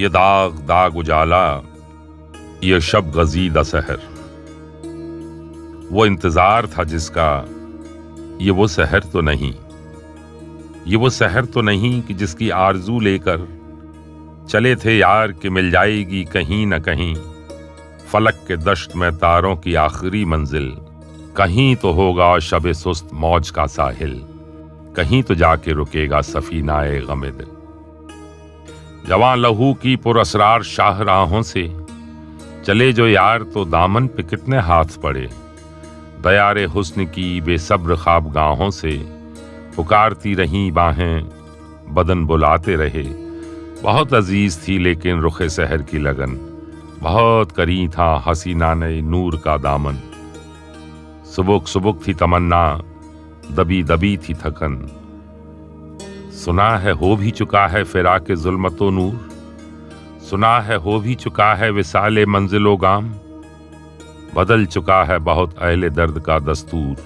یہ داغ داغ اجالا، یہ شب غزیدہ سحر، وہ انتظار تھا جس کا، یہ وہ سحر تو نہیں، یہ وہ سحر تو نہیں کہ جس کی آرزو لے کر چلے تھے یار کہ مل جائے گی کہیں نہ کہیں، فلک کے دشت میں تاروں کی آخری منزل، کہیں تو ہوگا شب سست موج کا ساحل، کہیں تو جا کے رکے گا سفینہ غم دل۔ جواں لہو کی پر اسرار شاہ راہوں سے چلے جو یار تو دامن پہ کتنے ہاتھ پڑے، بیار حسن کی بے صبر خواب گاہوں سے پکارتی رہیں باہیں، بدن بلاتے رہے، بہت عزیز تھی لیکن رخ سحر کی لگن، بہت قریب تھا حسینانِ نور کا دامن، سبک سبک تھی تمنا، دبی دبی تھی تھکن، سنا ہے ہو بھی چکا ہے فراق ظلمت و نور، سنا ہے ہو بھی چکا ہے وصال منزل و گام، بدل چکا ہے بہت اہل درد کا دستور،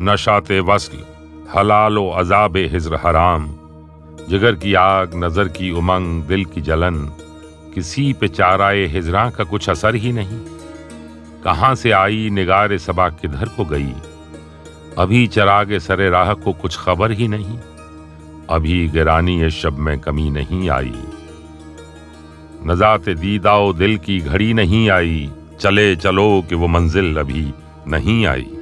نشاط وصل حلال و عذاب ہجر حرام، جگر کی آگ نظر کی امنگ دل کی جلن، کسی پہ چارہ ہجراں کا کچھ اثر ہی نہیں، کہاں سے آئی نگار صبا کدھر کو گئی، ابھی چراغ سر راہ کو کچھ خبر ہی نہیں، ابھی گرانی شب میں کمی نہیں آئی، نزات دیدہ و دل کی گھڑی نہیں آئی، چلے چلو کہ وہ منزل ابھی نہیں آئی۔